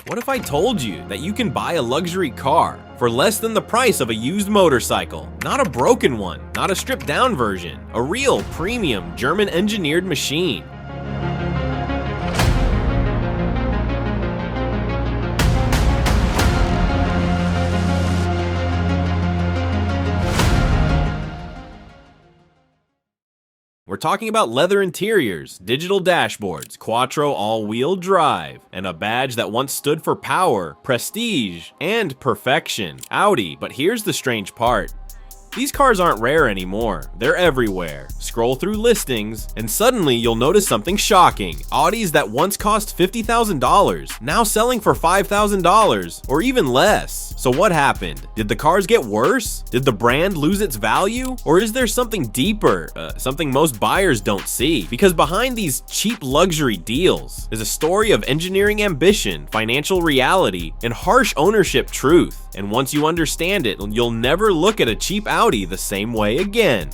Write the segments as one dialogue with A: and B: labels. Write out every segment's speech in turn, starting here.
A: What if I told you that you can buy a luxury car for less than the price of a used motorcycle? Not a broken one, not a stripped down version, a real premium German engineered machine. We're talking about leather interiors, digital dashboards, Quattro all-wheel drive, and a badge that once stood for power, prestige, and perfection, Audi. But here's the strange part. These cars aren't rare anymore, they're everywhere. Scroll through listings, and suddenly you'll notice something shocking. Audis that once cost $50,000, now selling for $5,000, or even less. So what happened? Did the cars get worse? Did the brand lose its value? Or is there something deeper, something most buyers don't see? Because behind these cheap luxury deals is a story of engineering ambition, financial reality, and harsh ownership truth. And once you understand it, you'll never look at a cheap Audi the same way again.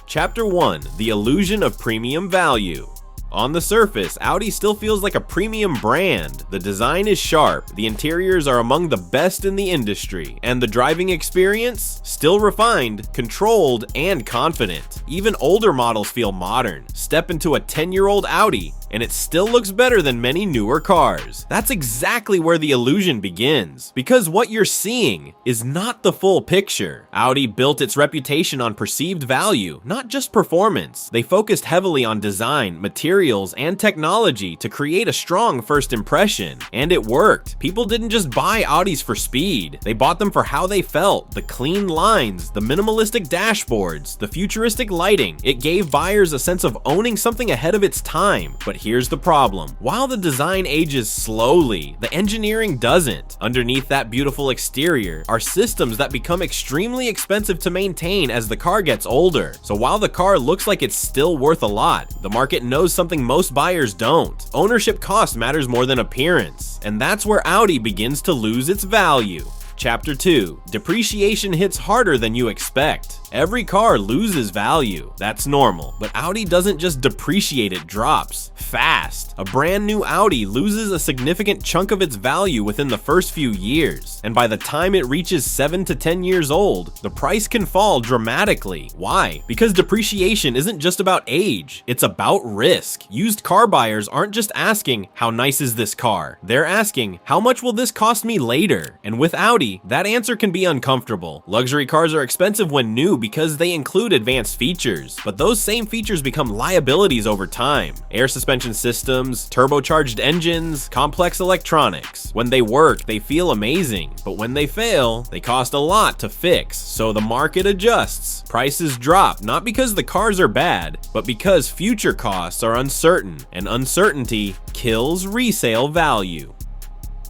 A: Chapter 1: The Illusion of Premium Value. On the surface, Audi still feels like a premium brand. The design is sharp, the interiors are among the best in the industry, and the driving experience? Still refined, controlled, and confident. Even older models feel modern. Step into a 10-year-old Audi, and it still looks better than many newer cars. That's exactly where the illusion begins, because what you're seeing is not the full picture. Audi built its reputation on perceived value, not just performance. They focused heavily on design, materials, and technology to create a strong first impression. And it worked. People didn't just buy Audis for speed. They bought them for how they felt. The clean lines, the minimalistic dashboards, the futuristic lighting. It gave buyers a sense of owning something ahead of its time. But here's the problem. While the design ages slowly, the engineering doesn't. Underneath that beautiful exterior are systems that become extremely expensive to maintain as the car gets older. So while the car looks like it's still worth a lot, the market knows something most buyers don't. Ownership cost matters more than appearance, and that's where Audi begins to lose its value. Chapter 2: Depreciation hits harder than you expect. Every car loses value. That's normal. But Audi doesn't just depreciate, it drops fast. A brand new Audi loses a significant chunk of its value within the first few years. And by the time it reaches 7 to 10 years old, the price can fall dramatically. Why? Because depreciation isn't just about age, it's about risk. Used car buyers aren't just asking, how nice is this car? They're asking, how much will this cost me later? And with Audi, that answer can be uncomfortable. Luxury cars are expensive when new because they include advanced features, but those same features become liabilities over time. Air suspension systems, turbocharged engines, complex electronics. When they work, they feel amazing, but when they fail, they cost a lot to fix. So the market adjusts. Prices drop, not because the cars are bad, but because future costs are uncertain, and uncertainty kills resale value.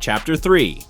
A: Chapter 3: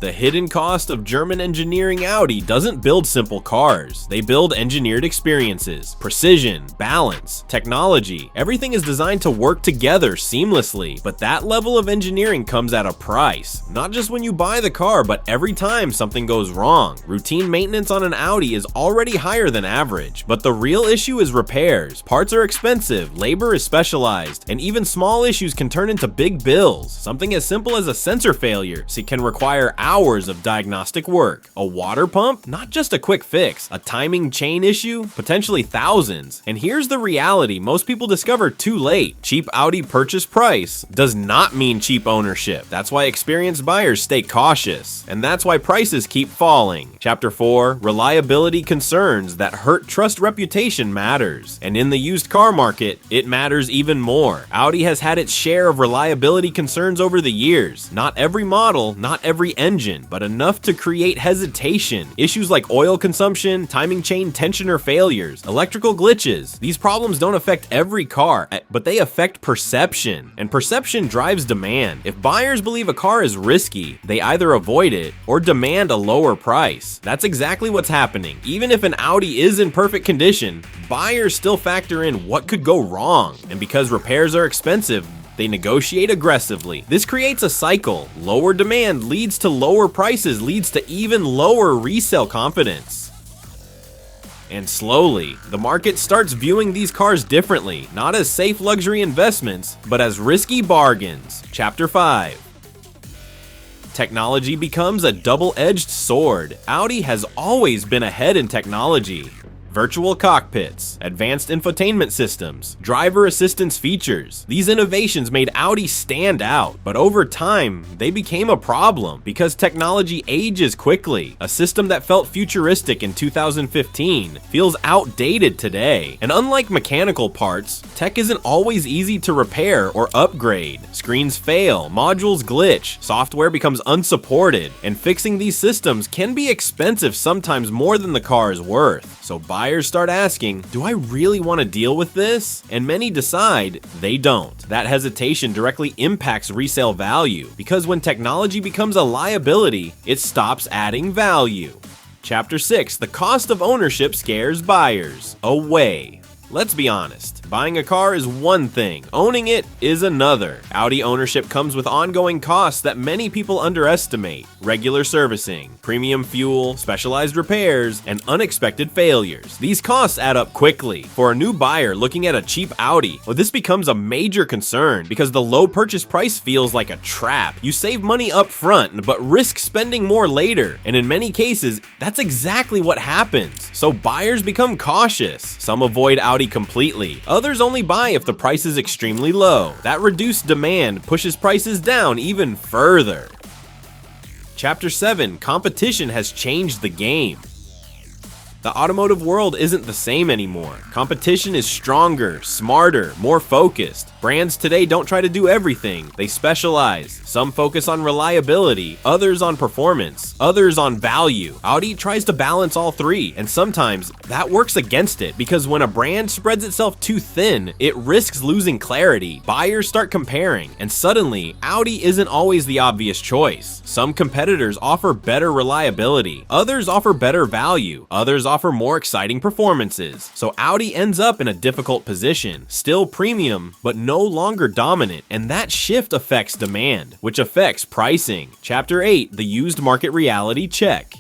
A: The hidden cost of German engineering. Audi doesn't build simple cars. They build engineered experiences, precision, balance, technology. Everything is designed to work together seamlessly, but that level of engineering comes at a price. Not just when you buy the car, but every time something goes wrong. Routine maintenance on an Audi is already higher than average, but the real issue is repairs. Parts are expensive, labor is specialized, and even small issues can turn into big bills. Something as simple as a sensor failure can require hours of diagnostic work. A water pump? Not just a quick fix. A timing chain issue? Potentially thousands. And here's the reality most people discover too late. Cheap Audi purchase price does not mean cheap ownership. That's why experienced buyers stay cautious. And that's why prices keep falling. Chapter 4: Reliability concerns that hurt trust reputation matters. And in the used car market, it matters even more. Audi has had its share of reliability concerns over the years. Not every model, not every engine, but enough to create hesitation. Issues like oil consumption, timing chain tension or failures, electrical glitches. These problems don't affect every car, but they affect perception, and perception drives demand. If buyers believe a car is risky, they either avoid it or demand a lower price. That's exactly what's happening. Even if an Audi is in perfect condition, buyers still factor in what could go wrong, and because repairs are expensive, they negotiate aggressively. This creates a cycle. Lower demand leads to lower prices, leads to even lower resale confidence. And slowly, the market starts viewing these cars differently, not as safe luxury investments, but as risky bargains. Chapter 5: Technology becomes a double-edged sword. Audi has always been ahead in technology. Virtual cockpits, advanced infotainment systems, driver assistance features. These innovations made Audi stand out, but over time, they became a problem because technology ages quickly. A system that felt futuristic in 2015 feels outdated today. And unlike mechanical parts, tech isn't always easy to repair or upgrade. Screens fail, modules glitch, software becomes unsupported, and fixing these systems can be expensive, sometimes more than the car is worth. So buyers start asking, do I really want to deal with this? And many decide they don't. That hesitation directly impacts resale value because when technology becomes a liability, it stops adding value. Chapter 6, the cost of ownership scares buyers away. Let's be honest, buying a car is one thing, owning it is another. Audi ownership comes with ongoing costs that many people underestimate. Regular servicing, premium fuel, specialized repairs, and unexpected failures. These costs add up quickly. For a new buyer looking at a cheap Audi, well, this becomes a major concern because the low purchase price feels like a trap. You save money up front, but risk spending more later. And in many cases, that's exactly what happens. So buyers become cautious. Some avoid Audi completely. Others only buy if the price is extremely low. That reduced demand pushes prices down even further. Chapter 7, competition has changed the game. The automotive world isn't the same anymore. Competition is stronger, smarter, more focused. Brands today don't try to do everything. They specialize. Some focus on reliability, others on performance, others on value. Audi tries to balance all three, and sometimes that works against it because when a brand spreads itself too thin, it risks losing clarity. Buyers start comparing, and suddenly, Audi isn't always the obvious choice. Some competitors offer better reliability, others offer better value, others offer more exciting performances. So Audi ends up in a difficult position, still premium, but no longer dominant, and that shift affects demand, which affects pricing. Chapter 8, the used market reality check.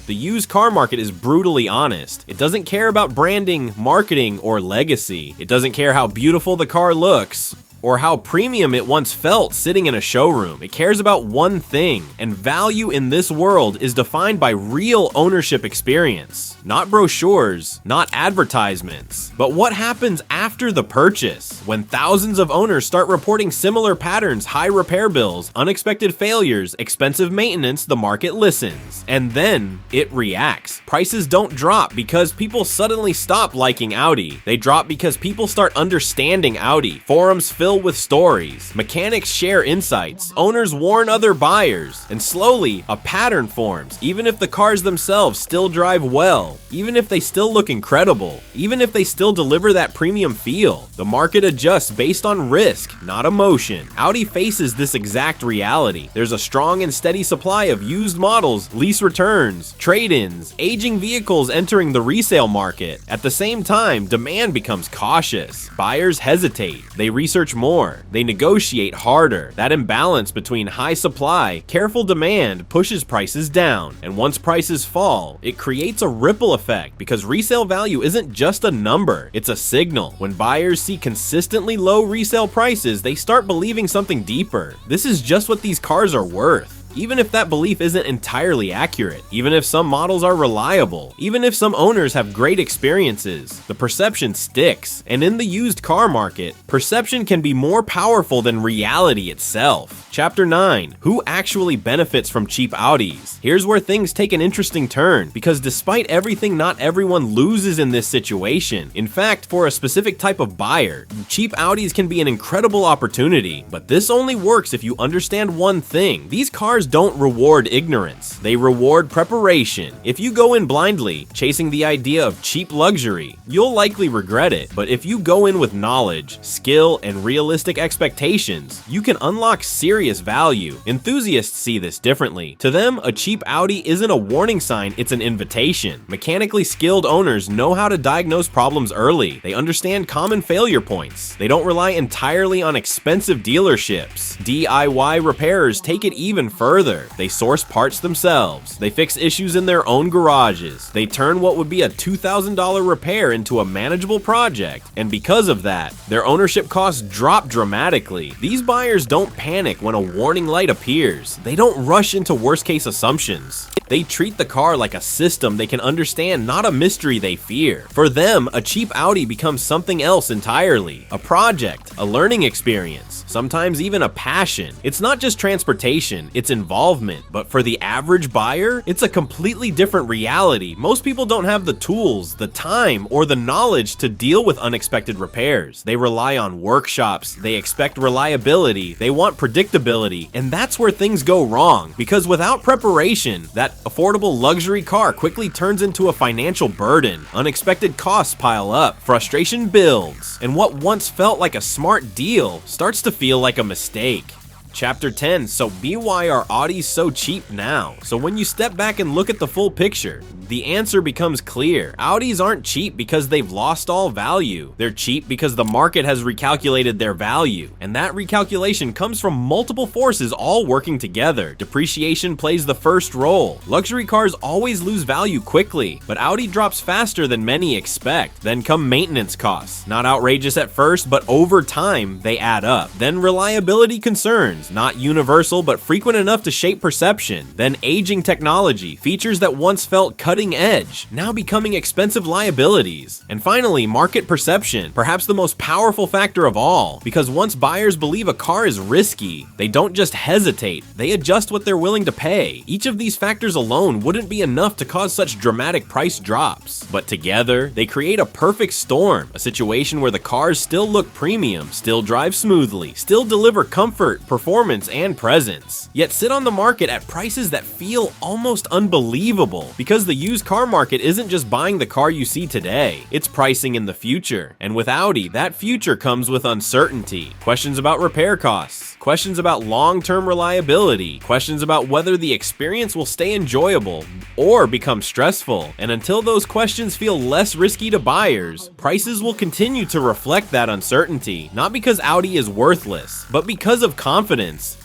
A: The used car market is brutally honest. It doesn't care about branding, marketing, or legacy. It doesn't care how beautiful the car looks or how premium it once felt sitting in a showroom. It cares about one thing, and value in this world is defined by real ownership experience. Not brochures, not advertisements. But what happens after the purchase? When thousands of owners start reporting similar patterns, high repair bills, unexpected failures, expensive maintenance, the market listens. And then it reacts. Prices don't drop because people suddenly stop liking Audi. They drop because people start understanding Audi. Forums fill with stories. Mechanics share insights. Owners warn other buyers. And slowly, a pattern forms. Even if the cars themselves still drive well, even if they still look incredible, even if they still deliver that premium feel, the market adjusts based on risk, not emotion. Audi faces this exact reality. There's a strong and steady supply of used models, lease returns, trade-ins, aging vehicles entering the resale market. At the same time, demand becomes cautious. Buyers hesitate. They research more. They negotiate harder. That imbalance between high supply, careful demand pushes prices down. And once prices fall, it creates a ripple effect because resale value isn't just a number, it's a signal. When buyers see consistently low resale prices, they start believing something deeper. This is just what these cars are worth. Even if that belief isn't entirely accurate, even if some models are reliable, even if some owners have great experiences, the perception sticks. And in the used car market, perception can be more powerful than reality itself. Chapter 9, who actually benefits from cheap Audis? Here's where things take an interesting turn, because despite everything, not everyone loses in this situation. In fact, for a specific type of buyer, cheap Audis can be an incredible opportunity, but this only works if you understand one thing. These cars don't reward ignorance, they reward preparation. If you go in blindly, chasing the idea of cheap luxury, you'll likely regret it. But if you go in with knowledge, skill, and realistic expectations, you can unlock serious value. Enthusiasts see this differently. To them, a cheap Audi isn't a warning sign, it's an invitation. Mechanically skilled owners know how to diagnose problems early. They understand common failure points. They don't rely entirely on expensive dealerships. DIY repairers take it even further. further. They source parts themselves. They fix issues in their own garages. They turn what would be a $2,000 repair into a manageable project. And because of that, their ownership costs drop dramatically. These buyers don't panic when a warning light appears. They don't rush into worst-case assumptions. They treat the car like a system they can understand, not a mystery they fear. For them, a cheap Audi becomes something else entirely. A project, a learning experience, sometimes even a passion. It's not just transportation, it's involvement. But for the average buyer, it's a completely different reality. Most people don't have the tools, the time, or the knowledge to deal with unexpected repairs. They rely on workshops, they expect reliability, they want predictability, and that's where things go wrong. Because without preparation, that affordable luxury car quickly turns into a financial burden. Unexpected costs pile up, frustration builds, and what once felt like a smart deal starts to feel like a mistake. Chapter 10, so why are Audis so cheap now? So when you step back and look at the full picture, the answer becomes clear. Audis aren't cheap because they've lost all value. They're cheap because the market has recalculated their value. And that recalculation comes from multiple forces all working together. Depreciation plays the first role. Luxury cars always lose value quickly, but Audi drops faster than many expect. Then come maintenance costs. Not outrageous at first, but over time, they add up. Then reliability concerns. Not universal, but frequent enough to shape perception. Then aging technology, features that once felt cutting edge, now becoming expensive liabilities. And finally, market perception, perhaps the most powerful factor of all, because once buyers believe a car is risky, they don't just hesitate, they adjust what they're willing to pay. Each of these factors alone wouldn't be enough to cause such dramatic price drops, but together, they create a perfect storm, a situation where the cars still look premium, still drive smoothly, still deliver comfort, performance, and presence, yet sit on the market at prices that feel almost unbelievable, because the used car market isn't just buying the car you see today, it's pricing in the future. And with Audi, that future comes with uncertainty. Questions about repair costs, questions about long-term reliability, questions about whether the experience will stay enjoyable or become stressful. And until those questions feel less risky to buyers, prices will continue to reflect that uncertainty, not because Audi is worthless, but because of confidence.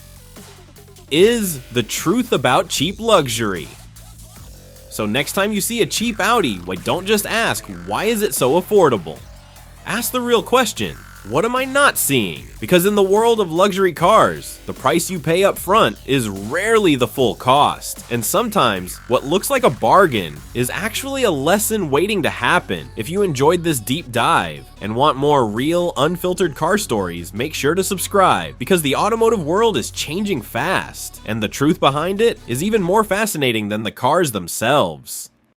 A: Is the truth about cheap luxury. So next time you see a cheap Audi, don't just ask, why is it so affordable? Ask the real question. What am I not seeing? Because in the world of luxury cars, the price you pay up front is rarely the full cost. And sometimes, what looks like a bargain is actually a lesson waiting to happen. If you enjoyed this deep dive and want more real, unfiltered car stories, make sure to subscribe, because the automotive world is changing fast, and the truth behind it is even more fascinating than the cars themselves.